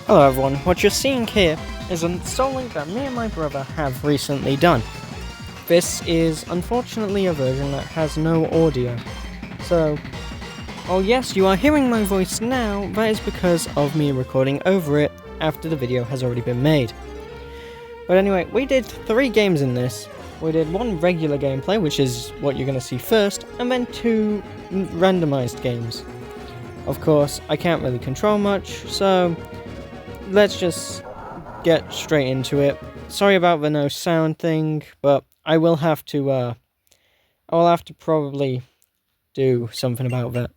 Hello everyone, what you're seeing here is a solelink that me and my brother have recently done. This is unfortunately a version that has no audio. So, oh yes, you are hearing my voice now, that is because of me recording over it after the video has already been made. But anyway, we did 3 games in this. We did 1 regular gameplay, which is what you're going to see first, and then 2 randomized games. Of course, I can't really control much, so let's just get straight into it. Sorry about the no sound thing, but I will have to probably do something about that.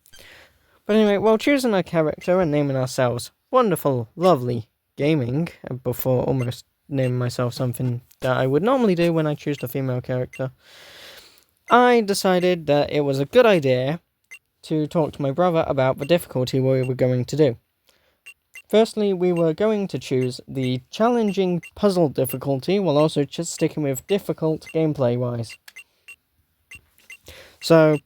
But anyway, while choosing a character and naming ourselves Wonderful, Lovely Gaming, before almost naming myself something that I would normally do when I choose a female character, I decided that it was a good idea to talk to my brother about the difficulty we were going to do. Firstly, we were going to choose the challenging puzzle difficulty, while also just sticking with difficult gameplay-wise. So,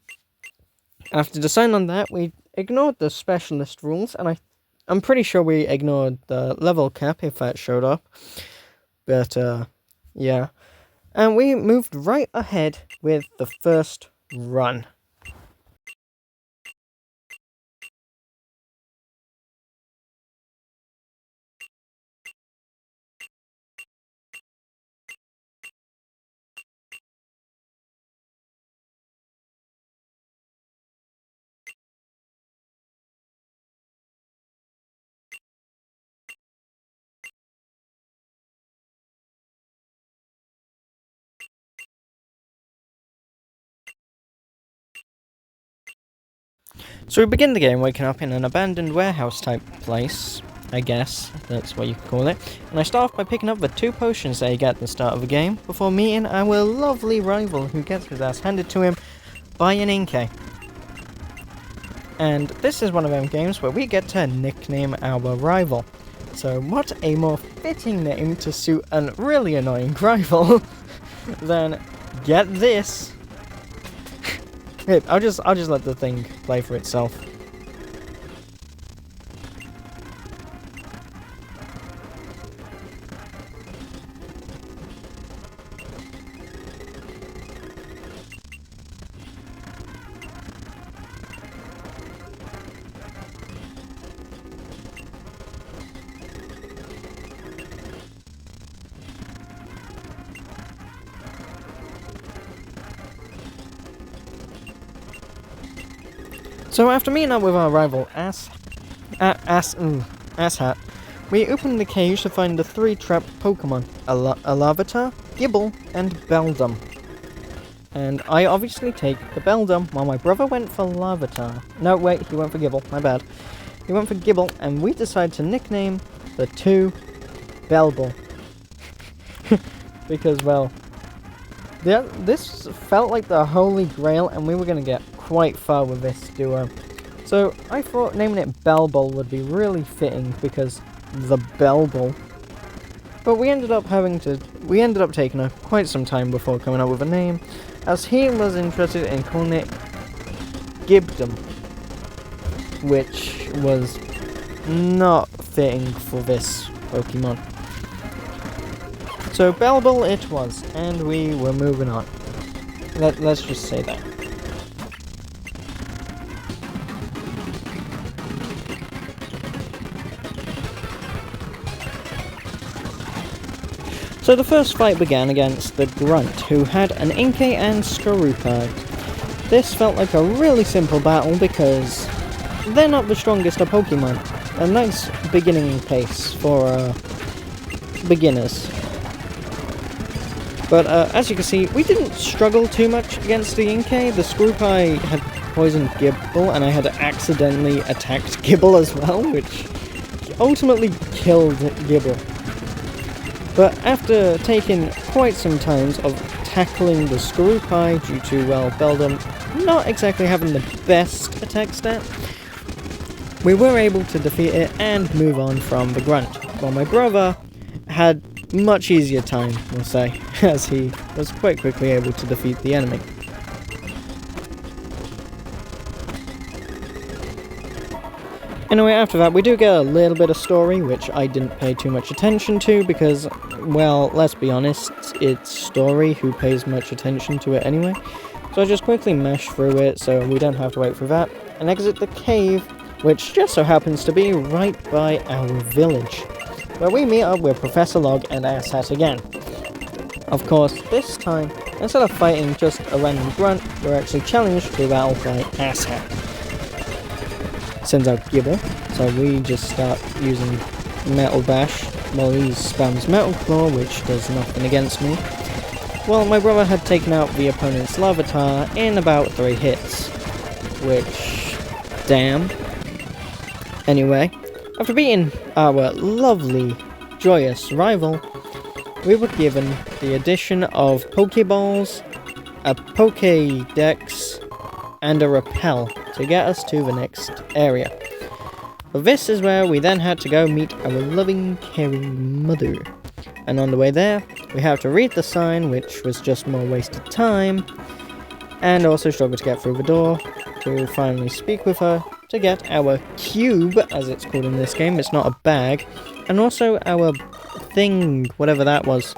after deciding on that, we ignored the specialist rules, and I'm pretty sure we ignored the level cap if that showed up. But, yeah. And we moved right ahead with the first run. So we begin the game waking up in an abandoned warehouse type place, I guess, that's what you could call it. And I start off by picking up the 2 potions that you get at the start of the game, before meeting our lovely rival who gets his ass handed to him by an Inke. And this is one of them games where we get to nickname our rival. So what a more fitting name to suit a really annoying rival than get this. I'll just let the thing play for itself. So after meeting up with our rival Asshat, we opened the cage to find the 3 trapped Pokemon, Larvitar, Gible, and Beldum. And I obviously take the Beldum, while my brother went for Larvitar. No, wait, he went for Gible, my bad. He went for Gible, and we decided to nickname the 2 Belbel. Because, well, this felt like the holy grail, and we were going to get quite far with this duo. So I thought naming it Belbel would be really fitting because the Belbel. But we ended up taking quite some time before coming up with a name, as he was interested in calling it Gibdom, which was not fitting for this Pokemon. So Belbel it was, and we were moving on. Let's just say that. So the first fight began against the Grunt, who had an Inkay and Skorupi. This felt like a really simple battle because they're not the strongest of Pokemon. A nice beginning pace for beginners. But as you can see, we didn't struggle too much against the Inkay. The Skorupi had poisoned Gible, and I had accidentally attacked Gible as well, which ultimately killed Gible. But after taking quite some time of tackling the Skorupi due to, well, Beldum not exactly having the best attack stat, we were able to defeat it and move on from the Grunt, while my brother had much easier time, we'll say, as he was quite quickly able to defeat the enemy. Anyway, after that, we do get a little bit of story, which I didn't pay too much attention to because, well, let's be honest, it's story who pays much attention to it anyway. So I just quickly mash through it so we don't have to wait for that, and exit the cave, which just so happens to be right by our village, where we meet up with Professor Log and Asshat again. Of course, this time, instead of fighting just a random grunt, we're actually challenged to battle by Asshat. Sends out Gibble, so we just start using Metal Bash while he spams Metal Claw, which does nothing against me. Well, my brother had taken out the opponent's Larvitar in about 3 hits, which, damn. Anyway, after beating our lovely, joyous rival, we were given the addition of Pokeballs, a Pokédex, and a Repel to get us to the next area. But this is where we then had to go meet our loving, caring mother. And on the way there, we have to read the sign, which was just more wasted time, and also struggle to get through the door, to finally speak with her, to get our cube, as it's called in this game. It's not a bag, and also our thing, whatever that was.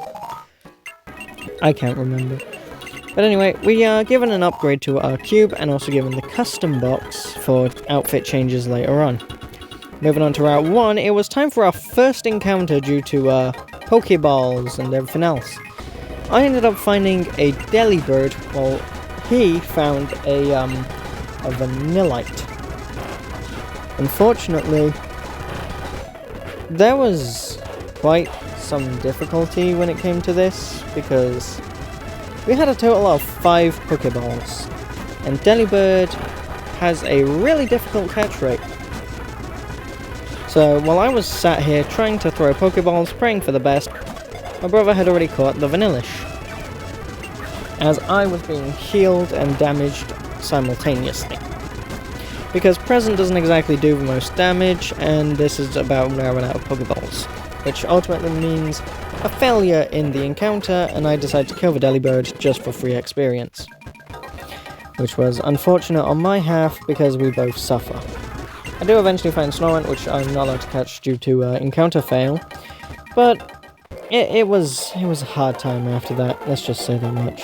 I can't remember. But anyway, we are given an upgrade to our cube, and also given the custom box for outfit changes later on. Moving on to Route 1, it was time for our first encounter due to Pokeballs and everything else. I ended up finding a Delibird, while he found a Vanillite. Unfortunately, there was quite some difficulty when it came to this, because we had a total of 5 Pokeballs, and Delibird has a really difficult catch rate. So while I was sat here trying to throw Pokeballs, praying for the best, my brother had already caught the Vanillish, as I was being healed and damaged simultaneously. Because Present doesn't exactly do the most damage, and this is about when I run out of Pokeballs, which ultimately means a failure in the encounter, and I decided to kill the Delibird just for free experience. Which was unfortunate on my half, because we both suffer. I do eventually find Snorunt, which I'm not allowed to catch due to encounter fail, but it was a hard time after that, let's just say that much.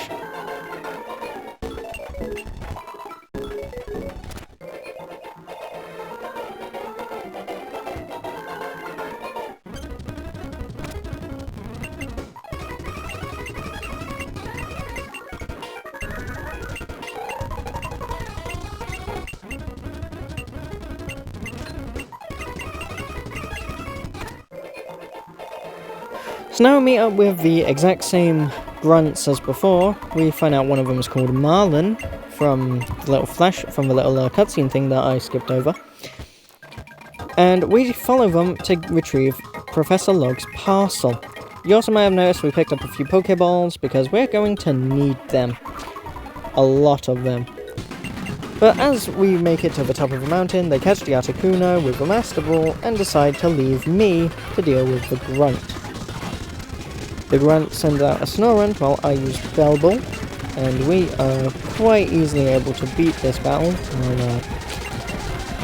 So now we meet up with the exact same grunts as before. We find out one of them is called Marlin from the little cutscene thing that I skipped over. And we follow them to retrieve Professor Log's parcel. You also might have noticed we picked up a few Pokeballs because we're going to need them. A lot of them. But as we make it to the top of the mountain, they catch the Articuno with the Master Ball and decide to leave me to deal with the grunt. The grunt sends out a Snorunt while I use Bell Ball, and we are quite easily able to beat this battle.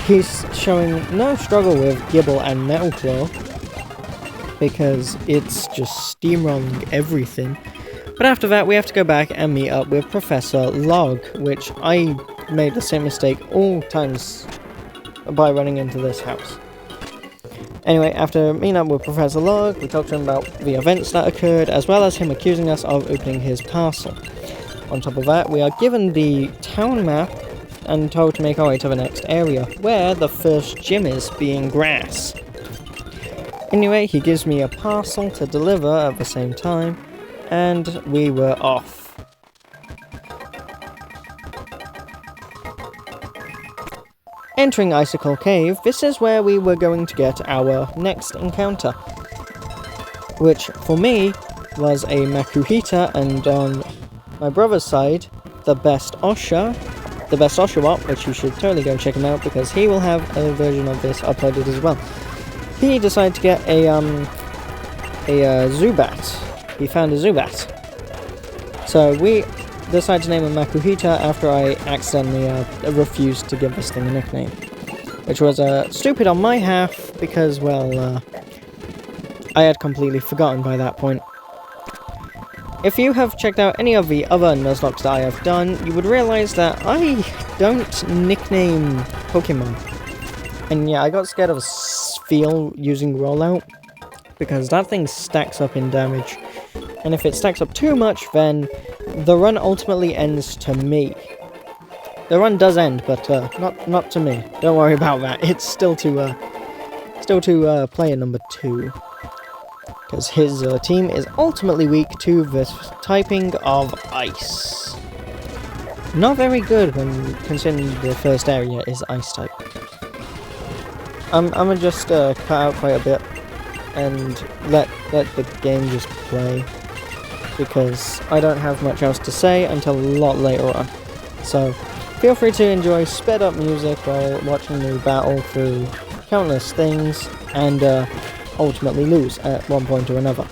He's showing no struggle with Gibble and Metal Claw, because it's just steamrolling everything. But after that, we have to go back and meet up with Professor Log, which I made the same mistake all times by running into this house. Anyway, after meeting up with Professor Log, we talked to him about the events that occurred, as well as him accusing us of opening his parcel. On top of that, we are given the town map and told to make our way to the next area, where the first gym is, being grass. Anyway, he gives me a parcel to deliver at the same time, and we were off. Entering Icicle Cave, this is where we were going to get our next encounter, which for me was a Makuhita, and on my brother's side, the best Oshawott, which you should totally go check him out because he will have a version of this uploaded as well. He decided to get a Zubat. He found a Zubat. So we decided to name him Makuhita after I accidentally refused to give this thing a nickname. which was stupid on my half because, well, I had completely forgotten by that point. If you have checked out any of the other Nuzlockes that I have done, you would realise that I don't nickname Pokemon. And yeah, I got scared of a Spheal using Rollout, because that thing stacks up in damage. And if it stacks up too much, then the run ultimately ends to me. The run does end, but not to me. Don't worry about that. It's still to player number 2. Because his team is ultimately weak to the typing of Ice. Not very good when considering the first area is Ice type. I'm gonna just cut out quite a bit and let the game just play, because I don't have much else to say until a lot later on. So feel free to enjoy sped up music while watching me battle through countless things and ultimately lose at one point or another.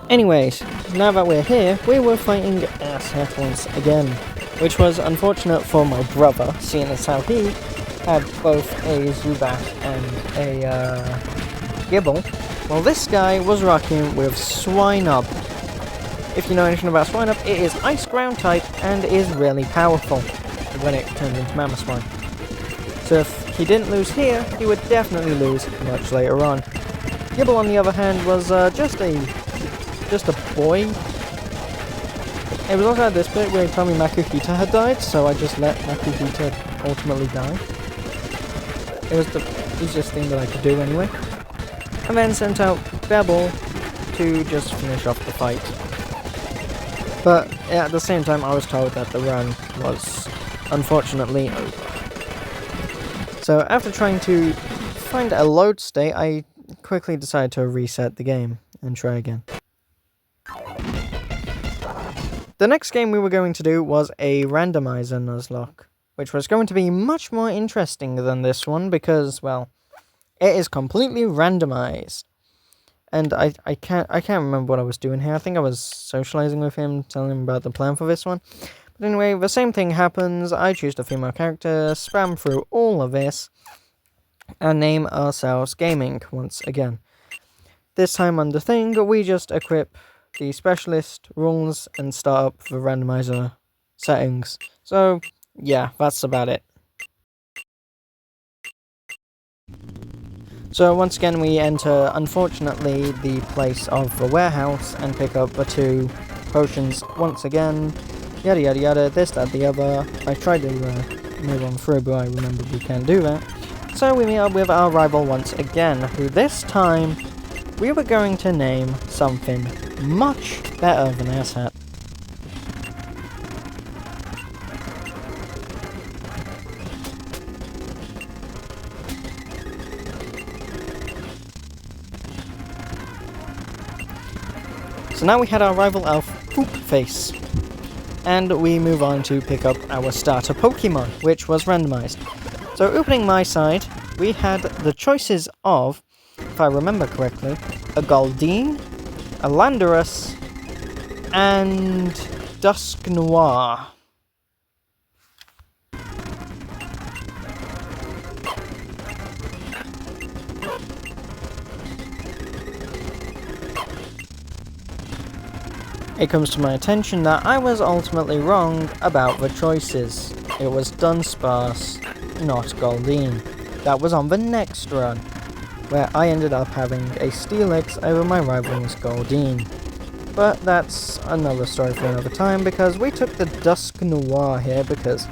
Anyways, now that we're here, we were fighting Asshat once again, which was unfortunate for my brother, seeing as how he had both a Zubat and a Gibble, while this guy was rocking with Swinub. If you know anything about Swinub, it is Ice Ground type and is really powerful when it turns into Mammoth. So if he didn't lose here, he would definitely lose much later on. Gibble, on the other hand, was just a boy. It was also at this bit where he told me Makuhita had died, so I just let Makuhita ultimately die. It was the easiest thing that I could do anyway. And then sent out Bebble to just finish off the fight. But at the same time, I was told that the run was unfortunately over. So after trying to find a load state, I quickly decided to reset the game and try again. The next game we were going to do was a randomizer Nuzlocke, which was going to be much more interesting than this one because, well, it is completely randomized. And I can't remember what I was doing here. I think I was socializing with him, telling him about the plan for this one. But anyway, the same thing happens. I choose the female character, spam through all of this, and name ourselves Gaming once again. This time on the thing, we just equip the specialist rules and start up the randomizer settings. So, yeah, that's about it. So once again we enter, unfortunately, the place of the warehouse and pick up the 2 potions once again. Yada yada yada, this, that, the other. I tried to move on through, but I remembered we can't do that. So we meet up with our rival once again, who this time we were going to name something much better than Asshat. So now we had our rival elf, Poop Face. And we move on to pick up our starter Pokemon, which was randomized. So opening my side, we had the choices of, if I remember correctly, a Goldeen, a Landorus, and Dusk Noir. It comes to my attention that I was ultimately wrong about the choices. It was Dunsparce, not Goldeen. That was on the next run, where I ended up having a Steelix over my rival's Goldeen. But that's another story for another time, because we took the Dusk Noir here because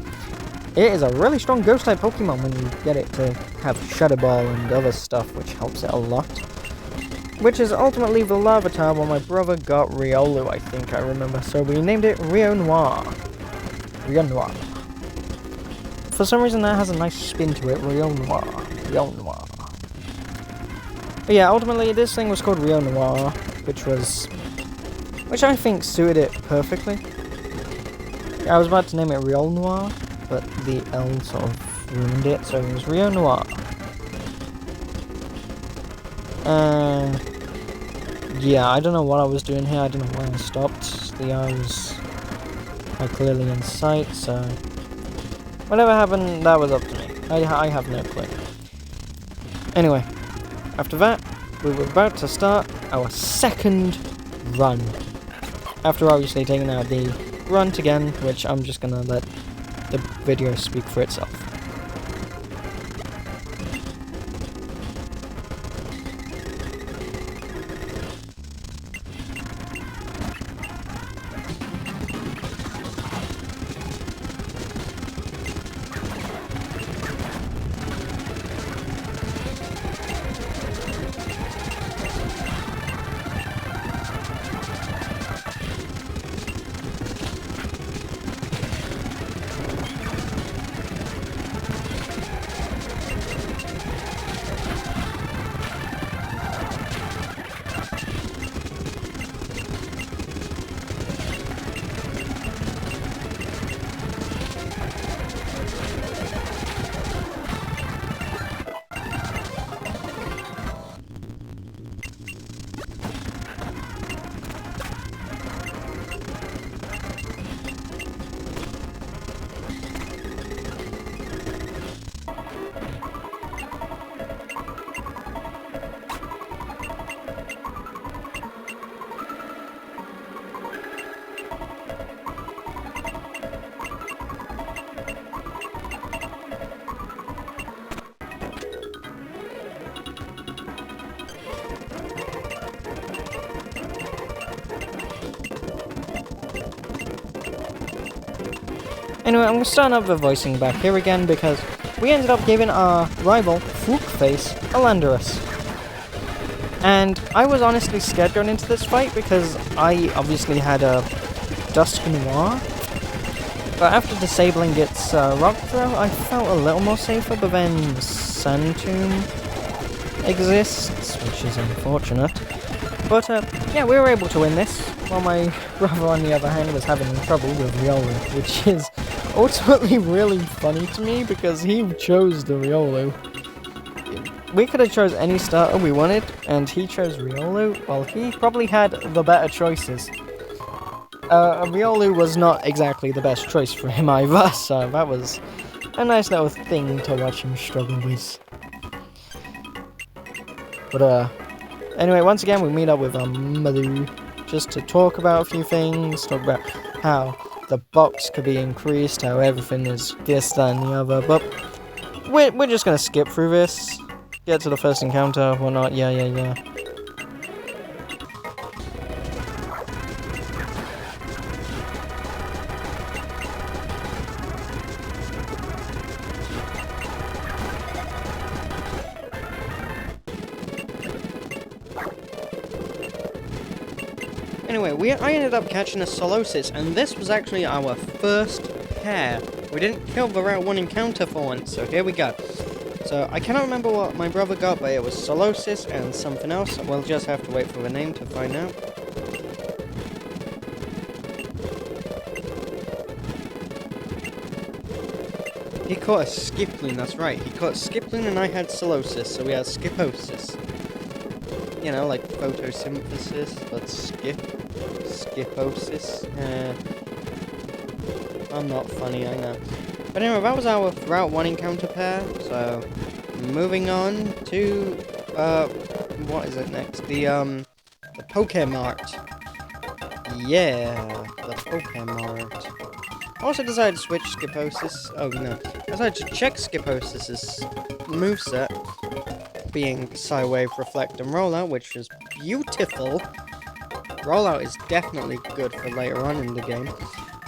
it is a really strong Ghost-type Pokemon when you get it to have Shadow Ball and other stuff, which helps it a lot. Which is ultimately the Larvitar, while my brother got Riolu, I think I remember. So we named it Rio Noir. Rio Noir. For some reason that has a nice spin to it, Rio Noir. Rio Noir. But yeah, ultimately this thing was called Rio Noir, which I think suited it perfectly. I was about to name it Rio Noir, but the L sort of ruined it, so it was Rio Noir. Yeah, I don't know what I was doing here. I don't know why I stopped. The eye was are clearly in sight, so whatever happened, that was up to me. I have no clue. Anyway, after that, we were about to start our second run. After obviously taking out the grunt again, which I'm just gonna let the video speak for itself. Anyway, I'm starting up the voicing back here again because we ended up giving our rival, Flukeface, a Landorus. And I was honestly scared going into this fight because I obviously had a Dusk Noir. But after disabling its Rock Throw, I felt a little more safer, but then Santomb exists, which is unfortunate. But yeah, we were able to win this, while my brother on the other hand was having trouble with Riolu, which is ultimately really funny to me because he chose the Riolu. We could have chose any starter we wanted, and he chose Riolu, while he probably had the better choices. Riolu was not exactly the best choice for him either, so that was a nice little thing to watch him struggle with. But anyway, once again we meet up with our mother just to talk about a few things, talk about how the box could be increased, how everything is this, that, and the other, but we're just gonna skip through this, get to the first encounter, whatnot, yeah. Anyway, I ended up catching a Solosis, and this was actually our first pair. We didn't kill the Route 1 encounter for once, so here we go. So, I cannot remember what my brother got, but it was Solosis and something else. We'll just have to wait for the name to find out. He caught a Skiploon, that's right. He caught Skiploon and I had Solosis, so we had Skiposis. You know, like photosynthesis, but Skiposis. I'm not funny, I know. But anyway, that was our Route 1 encounter pair, so moving on to, what is it next? The Pokemart. Yeah, the Pokemart. I also decided to switch Skiposis, I decided to check Skiposis's moveset, being Psywave, Reflect, and Rollout, which is beautiful. Rollout is definitely good for later on in the game.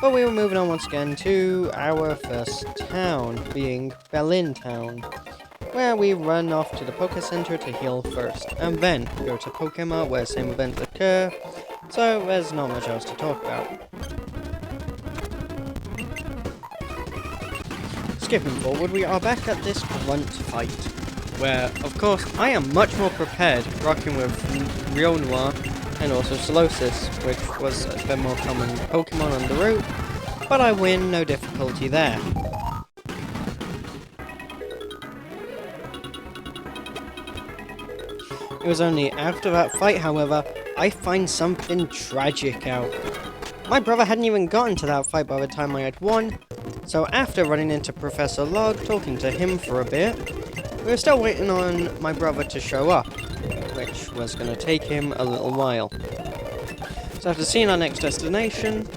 But we were moving on once again to our first town, being Berlin Town, where we run off to the Poké Center to heal first, and then go to Pokemart where same events occur, so there's not much else to talk about. Skipping forward, we are back at this grunt fight, where, of course, I am much more prepared rocking with Rio Noir and also Solosis, which was a bit more common Pokemon on the route, but I win, no difficulty there. It was only after that fight, however, I find something tragic out. My brother hadn't even gotten to that fight by the time I had won, so after running into Professor Log, talking to him for a bit, we were still waiting on my brother to show up, which was going to take him a little while. So after seeing our next destination,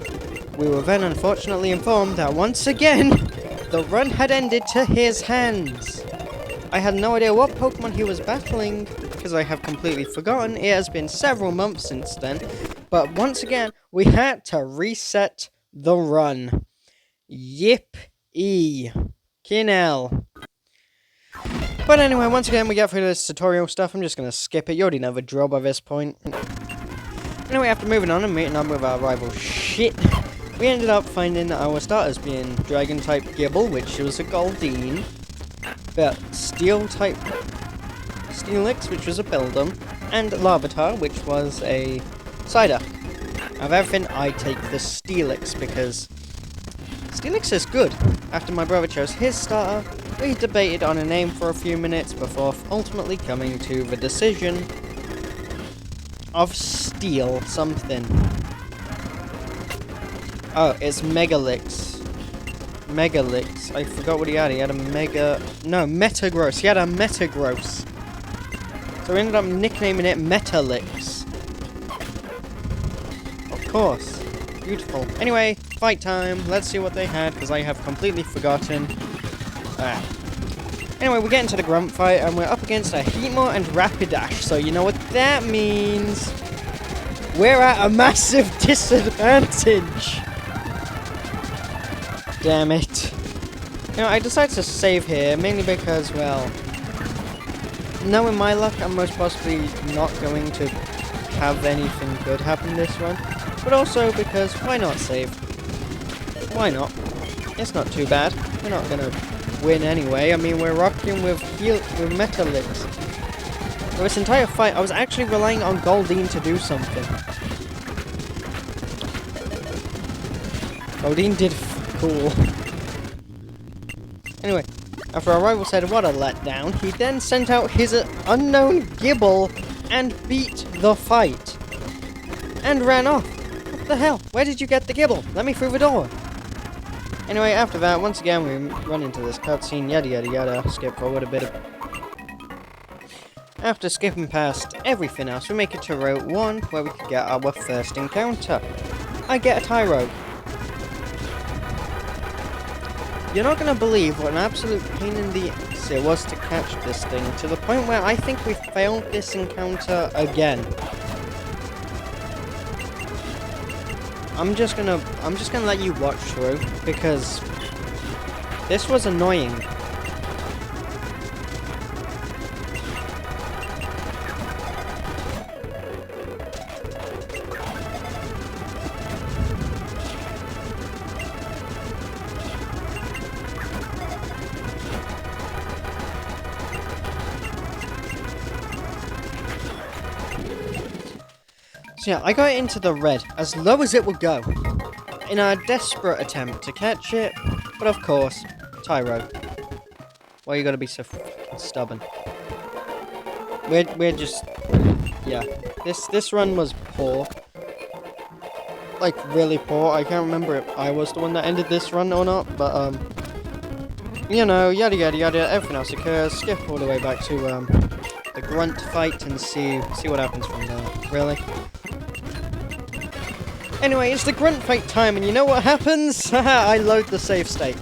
we were then unfortunately informed that once again, the run had ended to his hands. I had no idea what Pokemon he was battling, because I have completely forgotten. It has been several months since then, but once again, we had to reset the run. Yip-ee. Kinel. But anyway, once again, we get through this tutorial stuff. I'm just going to skip it. You already know the drill by this point. Anyway, after moving on and meeting up with our rival shit, we ended up finding our starters being Dragon-type Gibble, which was a Goldeen, but Steel-type Steelix, which was a Beldum, and Larvitar, which was a Cider. Out of everything, I take the Steelix, because Steelix is good. After my brother chose his starter, we debated on a name for a few minutes before ultimately coming to the decision of Steel something. Oh, it's Megalix. Megalix. I forgot what he had. He had a Metagross. He had a Metagross. So we ended up nicknaming it Metalix. Of course. Beautiful. Anyway, fight time. Let's see what they had, because I have completely forgotten. Anyway, we get into the grunt fight, and we're up against a Heatmor and Rapidash, so you know what that means. We're at a massive disadvantage. Damn it. You know, I decided to save here, mainly because, well, knowing my luck, I'm most possibly not going to have anything good happen this run. But also because, why not save? Why not? It's not too bad. We're not gonna win anyway. I mean, we're rocking with Metalix. For this entire fight, I was actually relying on Goldeen to do something. Goldeen did cool. Anyway, after our rival said what a letdown, he then sent out his unknown Gibble and beat the fight. And ran off. What the hell? Where did you get the Gibble? Let me through the door. Anyway, after that, once again, we run into this cutscene, yada yada yada, skip forward a bit. After skipping past everything else, we make it to Route 1, where we can get our first encounter. I get a Tyro. You're not going to believe what an absolute pain in the ass it was to catch this thing, to the point where I think we failed this encounter again. I'm just gonna let you watch through, because this was annoying. So yeah, I got into the red, as low as it would go, in a desperate attempt to catch it, but of course, Tyro. Why you gotta be so stubborn? We're just, yeah, this run was poor. Like, really poor. I can't remember if I was the one that ended this run or not, but, you know, yada yada yada, everything else occurs, skip all the way back to, the grunt fight and see what happens from there. Really? Anyway, it's the grunt fight time, and you know what happens? Haha, I load the save state.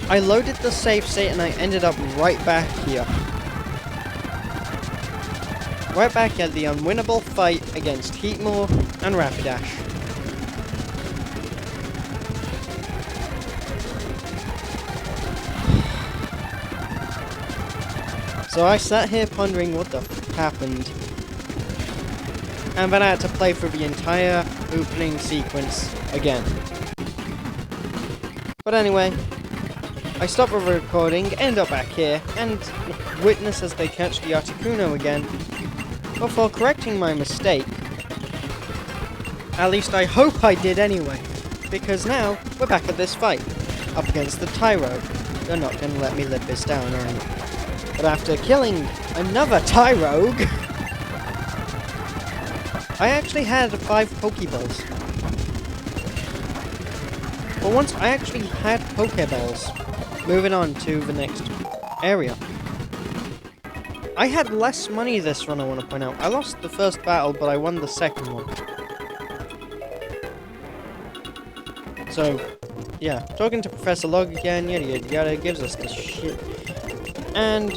I loaded the save state and I ended up right back here. Right back at the unwinnable fight against Heatmor and Rapidash. So I sat here pondering what the f happened. And then I had to play through the entire opening sequence again. But anyway, I stopped the recording, end up back here, and witness as they catch the Articuno again, before correcting my mistake. At least I hope I did anyway, because now we're back at this fight, up against the Tyro. You're not going to let me live this down, are you? But after killing another Tyrogue, I actually had 5 Pokeballs. But once I actually had Pokeballs, moving on to the next area. I had less money this run, I want to point out. I lost the first battle, but I won the second one. So, yeah, talking to Professor Log again, yada yada yada, gives us this shit. And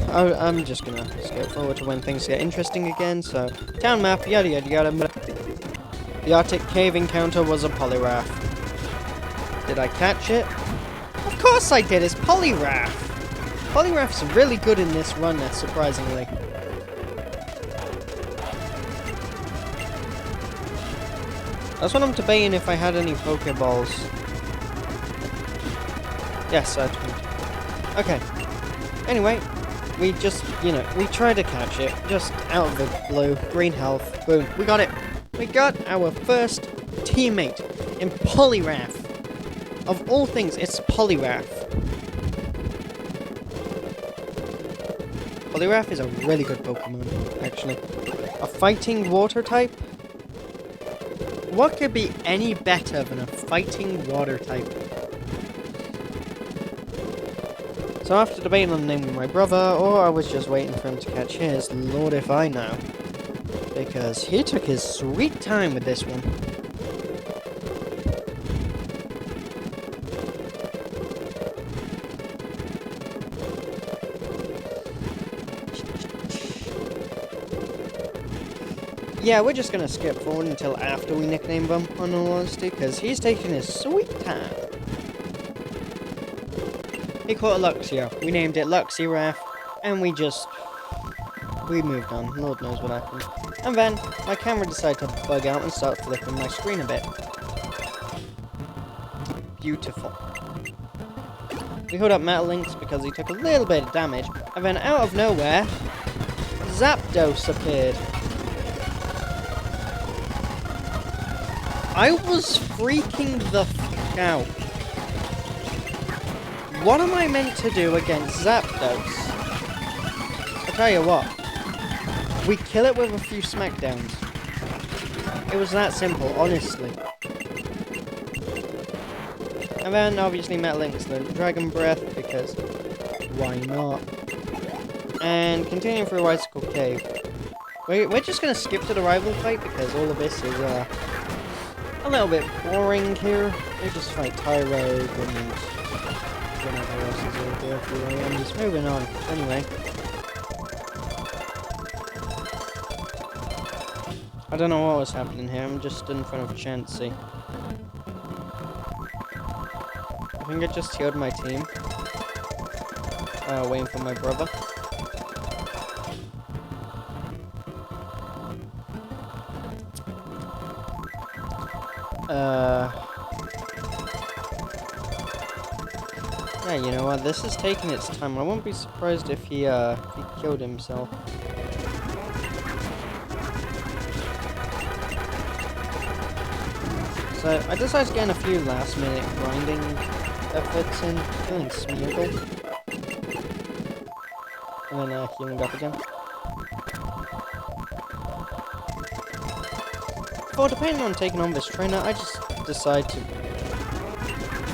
I'm just gonna skip forward to when things get interesting again, so, town map, yada yada yada. The Arctic cave encounter was a Poliwrath. Did I catch it? Of course I did, it's Poliwrath! Poliwrath's really good in this run, surprisingly. That's what I'm debating if I had any Pokeballs. Yes, I do. Okay. Anyway, we just, we tried to catch it. Just out of the blue. Green health. Boom. We got it. We got our first teammate in Poliwrath. Of all things, it's Poliwrath. Poliwrath is a really good Pokemon, actually. A fighting water type? What could be any better than a fighting water type? So after debating on naming my brother, or I was just waiting for him to catch his, Lord if I know. Because he took his sweet time with this one. Yeah, we're just gonna skip forward until after we nickname him, on all honesty, because he's taking his sweet time. He caught a Luxio. We named it Luxirath, and we moved on. Lord knows what happened. And then, my camera decided to bug out and start flipping my screen a bit. Beautiful. We called up Metalinks because he took a little bit of damage, and then out of nowhere, Zapdos appeared. I was freaking the f*** out. What am I meant to do against Zapdos? I'll tell you what. We kill it with a few smackdowns. It was that simple, honestly. And then, obviously, Metalinks learned Dragon Breath, because why not? And continuing through Icicle Cave. We're just gonna skip to the rival fight, because all of this is, a little bit boring here. We just fight Tyrod and whatever else is over there. I'm just moving on. Anyway. I don't know what was happening here. I'm just in front of Chansey. I think I just healed my team. Waiting for my brother. Yeah, you know what? This is taking its time. I won't be surprised if he killed himself. So, I decided to get in a few last-minute grinding efforts in, feeling Smeargle. And then, healing up again. Well, depending on taking on this trainer, I just decide to...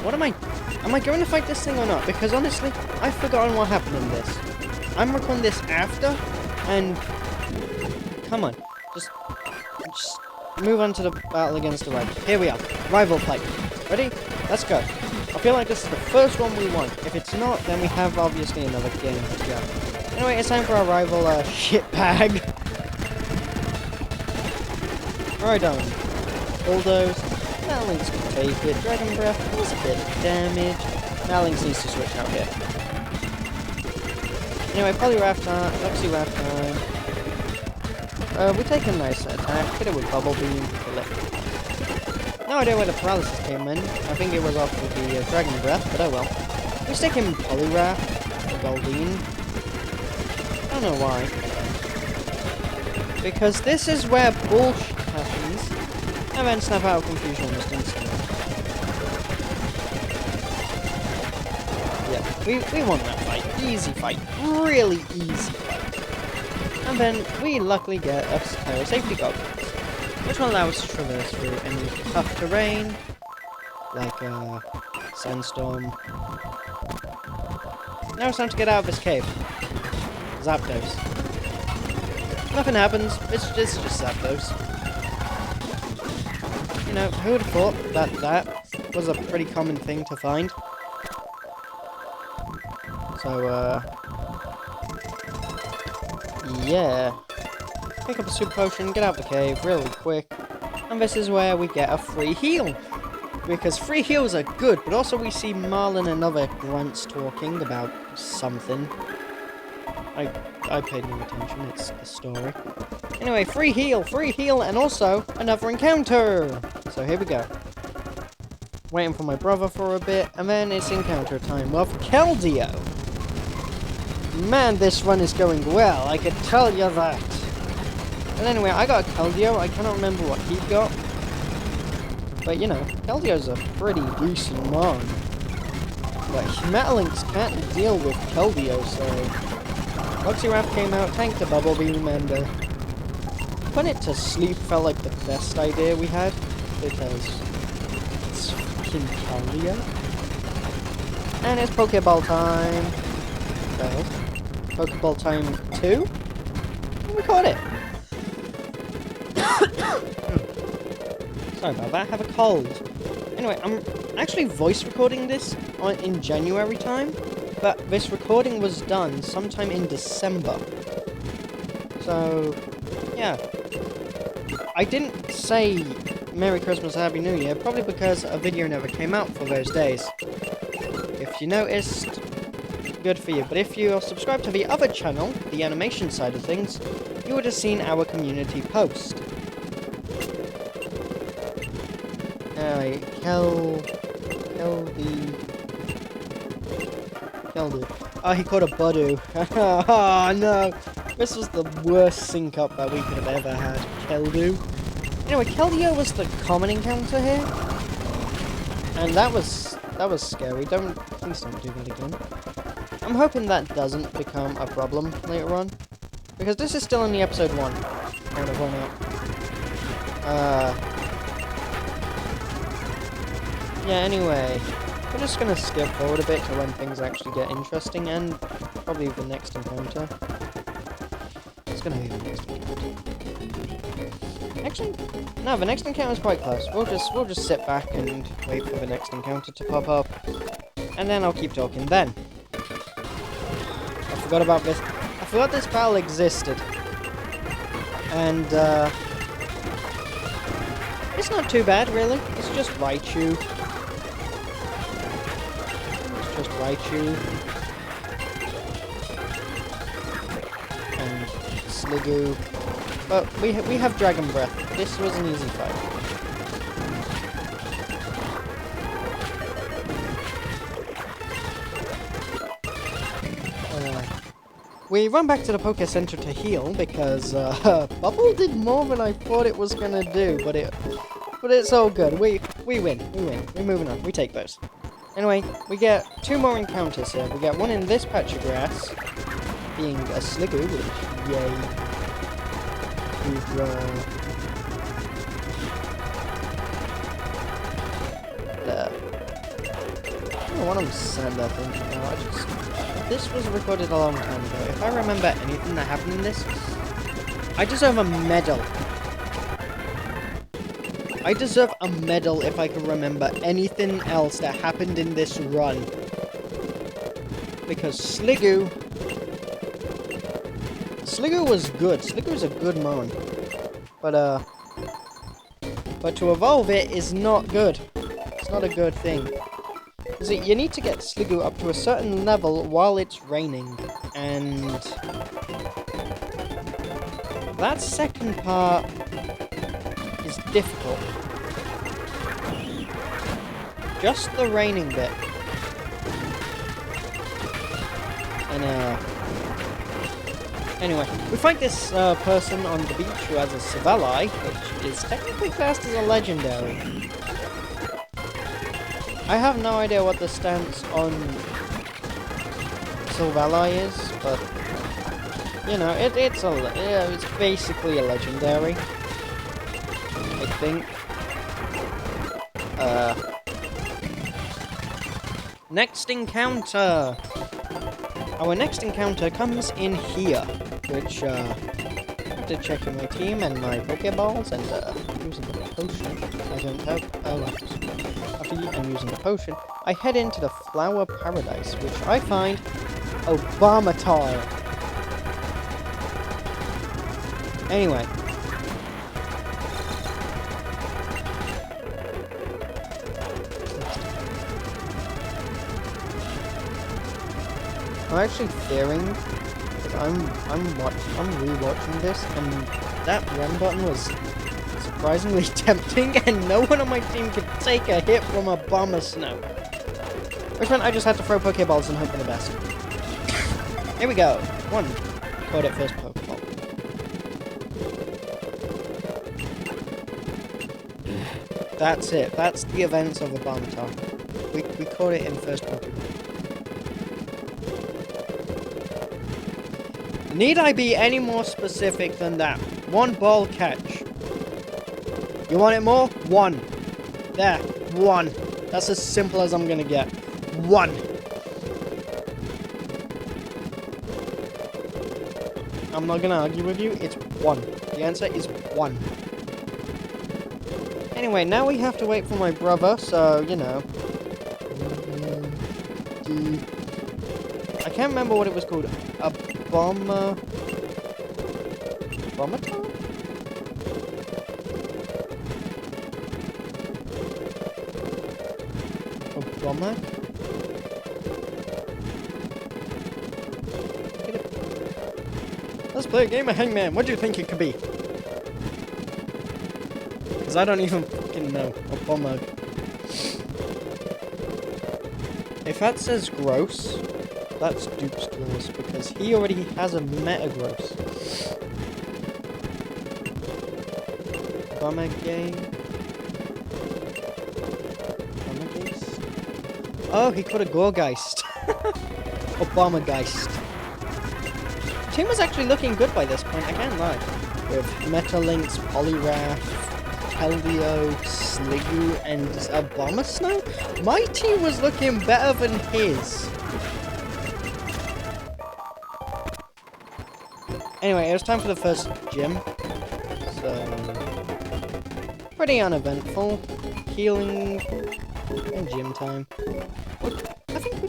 What am I going to fight this thing or not? Because honestly, I've forgotten what happened in this. I'm recording this after, and... Come on. Just move on to the battle against the rival. Here we are. Rival fight. Ready? Let's go. I feel like this is the first one we won. If it's not, then we have obviously another game to go. Anyway, it's time for our rival shitbag. Right on. Bulldoze. Metalinks can take it. Dragon Breath does a bit of damage. Metalinks needs to switch out here. Anyway, Poliwrath time. Luxirath time. We take a nice attack. Hit it with Bubble Beam. Kill it. No idea where the paralysis came in. I think it was off with the Dragon Breath, but oh well. We stick him Poliwrath. Or Goldeen. I don't know why. Because this is where bullshit happens, and then snap out of confusion almost instantly. Yeah, we won that fight. Easy fight. Really easy fight. And then we luckily get a pair of safety goggles, which will allow us to traverse through any tough terrain, like a sandstorm. Now it's time to get out of this cave. Zapdos. Nothing happens, it's just Zapdos. You know, who would have thought that that was a pretty common thing to find? So, yeah. Pick up a super potion, get out of the cave really quick, and this is where we get a free heal. Because free heals are good, but also we see Marlin and other grunts talking about something. I paid no attention, it's the story. Anyway, free heal, and also another encounter! So here we go. Waiting for my brother for a bit, and then it's encounter time with Keldeo. Man, this run is going well, I can tell you that. And anyway, I got a Keldeo, I cannot remember what he got. But you know, Keldeo's a pretty decent mon. But Metalynx can't deal with Keldeo, so... Luxirath came out, tanked a Bubble Beam, and putting it to sleep felt like the best idea we had. Because it's fucking Keldeo. And it's Pokeball time. Failed. Pokeball time 2? And we caught it. Sorry about that, I have a cold. Anyway, I'm actually voice recording this in January time, but this recording was done sometime in December. So, yeah. I didn't say Merry Christmas, Happy New Year, probably because a video never came out for those days. If you noticed, good for you. But if you are subscribed to the other channel, the animation side of things, you would have seen our community post. Keldu. Oh, he caught a Budu. Oh, no. This was the worst sync-up that we could have ever had. Keldu. Anyway, Keldeo was the common encounter here. And that was scary. Please don't do that again. I'm hoping that doesn't become a problem later on. Because this is still only episode 1. Kind of run out. Yeah, anyway, we're just gonna skip forward a bit to when things actually get interesting, and probably the next encounter. It's gonna be the next encounter. Actually, no, the next encounter is quite close. We'll just sit back and wait for the next encounter to pop up, and then I'll keep talking then. I forgot about this. I forgot this battle existed, and it's not too bad really. It's just Raichu. Raichu and Sliggoo, but we have Dragon Breath. This was an easy fight. We run back to the Poké Center to heal because Bubble did more than I thought it was gonna do, but it's all good. We win. We're moving on. We take those. Anyway, we get 2 more encounters here. We get one in this patch of grass, being a Sliggoo, which, yay. We've, I don't know what I'm saying that thing now. This was recorded a long time ago. If I remember anything that happened in this, I deserve a medal. I deserve a medal if I can remember anything else that happened in this run. Because Sliggoo was good. Sliggoo is a good mon. But to evolve it is not good. It's not a good thing. See, you need to get Sliggoo up to a certain level while it's raining. And that second part is difficult. Just the raining bit. And anyway, we fight this person on the beach who has a Savalli, which is technically classed as a legendary. I have no idea what the stance on Savalli is, but you know, it's basically a legendary, I think. Next encounter! Our next encounter comes in here, which, I have to check in my team and my Pokeballs, and, using the potion, I don't have, after I'm using the potion, I head into the Flower Paradise, which I find Obama tile. Anyway. I'm actually fearing, because I'm rewatching this, and that run button was surprisingly tempting, and no one on my team could take a hit from a Bomber Snow. Which meant I just had to throw Pokeballs and hope for the best. Here we go. One. Caught it first Pokeball. That's it. That's the events of a Bomber. We caught it in first Pokeball. Need I be any more specific than that? One ball catch. You want it more? One. There. One. That's as simple as I'm gonna get. One. I'm not gonna argue with you. It's one. The answer is one. Anyway, now we have to wait for my brother, so, you know. I can't remember what it was called. A bomber... Bomber-time? A bomber? Let's play a game of Hangman. What do you think it could be? Because I don't even fucking know. A bomber. If that says gross, that's Duke's claws, because he already has a Metagross. Bomber game. Bomber Geist? Oh, he caught a Gorgeist. Or Bombergeist. The team was actually looking good by this point, I can't lie. With Metalinks, Poliwrath, Keldeo, Sliggoo, and a Bomber Snow? My team was looking better than his. Anyway, it was time for the first gym. So, pretty uneventful. Healing and gym time. I think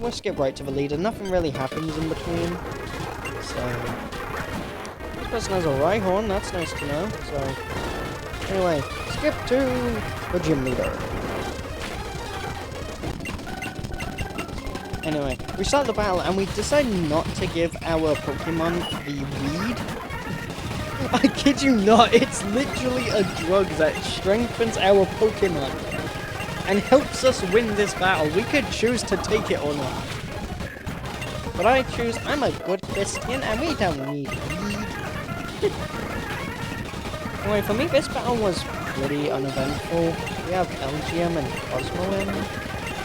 we'll skip right to the leader. Nothing really happens in between. So, this person has a Rhyhorn. That's nice to know. So, anyway, skip to the gym leader. Anyway, we start the battle and we decide not to give our Pokemon the weed. I kid you not, it's literally a drug that strengthens our Pokemon and helps us win this battle. We could choose to take it or not. But I choose, I'm a good Christian and we don't need weed. Anyway, for me this battle was pretty uneventful. We have LGM and Cosmo in.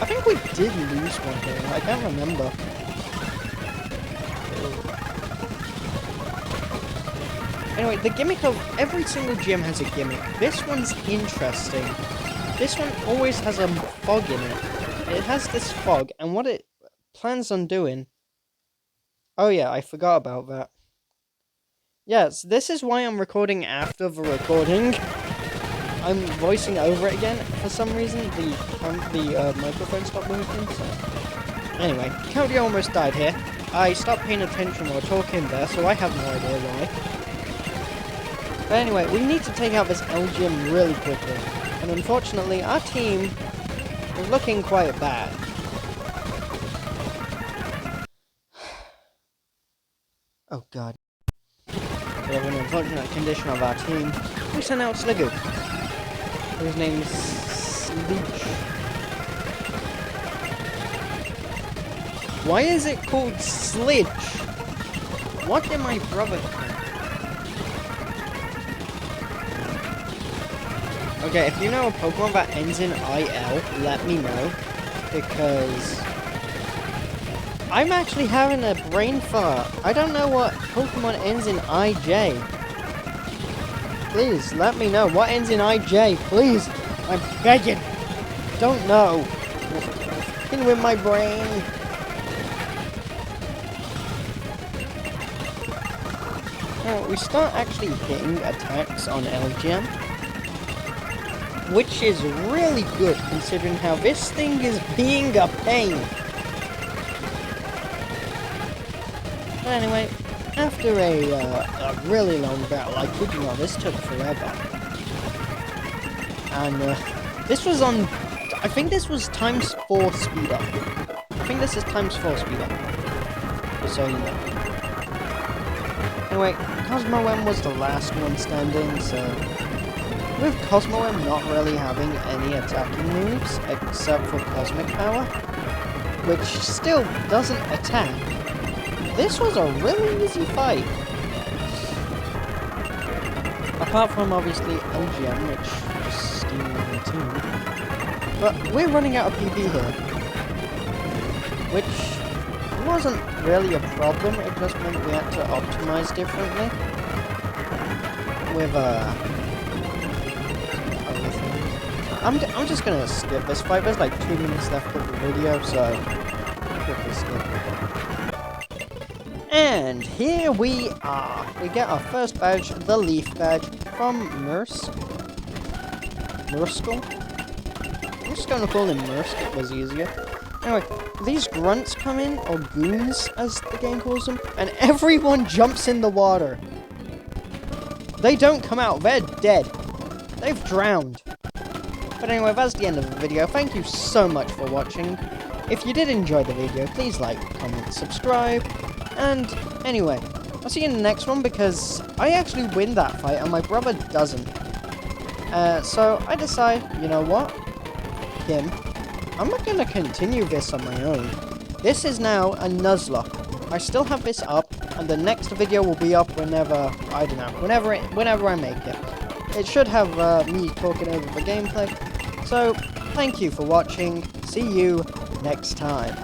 I think we did lose one here, I can't remember. Anyway, the gimmick of every single gym has a gimmick. This one's interesting. This one always has a fog in it. It has this fog, and what it plans on doing... Oh yeah, I forgot about that. Yes, this is why I'm recording after the recording. I'm voicing over it again. For some reason, the microphone stopped moving, so... Anyway, Keldeo almost died here. I stopped paying attention while talking there, so I have no idea why. But anyway, we need to take out this LGM really quickly. And unfortunately, our team is looking quite bad. Oh god. We have an unfortunate condition of our team. We sent out Sliggoo, whose name's Slidge. Why is it called Slidge? What did my brother think? Okay, if you know a Pokemon that ends in IL, let me know. Because I'm actually having a brain fart. I don't know what Pokemon ends in IJ. Please, let me know. What ends in IJ? Please. I'm begging. Don't know. Fucking with my brain. Now, we start actually hitting attacks on LGM. Which is really good, considering how this thing is being a pain. But anyway, after a really long battle, I kid you not, this took forever. And this was on, I think this was times 4 speed up. I think this is times 4 speed up. Just so you know. Anyway, Cosmo M was the last one standing, so with Cosmo M not really having any attacking moves except for Cosmic Power, which still doesn't attack, this was a really easy fight. Apart from obviously LGM, which is steaming too. But we're running out of PP here, which wasn't really a problem, it just meant we had to optimize differently. With other things. I'm just gonna skip this fight. There's like 2 minutes left of the video, so quickly skip. And here we are. We get our first badge, the Leaf badge, from Mursk. Murskle? I'm just gonna call him Mursk, it was easier. Anyway, these grunts come in, or goons, as the game calls them, and everyone jumps in the water. They don't come out, they're dead. They've drowned. But anyway, that's the end of the video. Thank you so much for watching. If you did enjoy the video, please like, comment, subscribe. And anyway, I'll see you in the next one because I actually win that fight and my brother doesn't. So I decide, you know what? I'm not going to continue this on my own. This is now a Nuzlocke. I still have this up, and the next video will be up whenever, I don't know, whenever I make it. It should have me talking over the gameplay. So, thank you for watching. See you next time.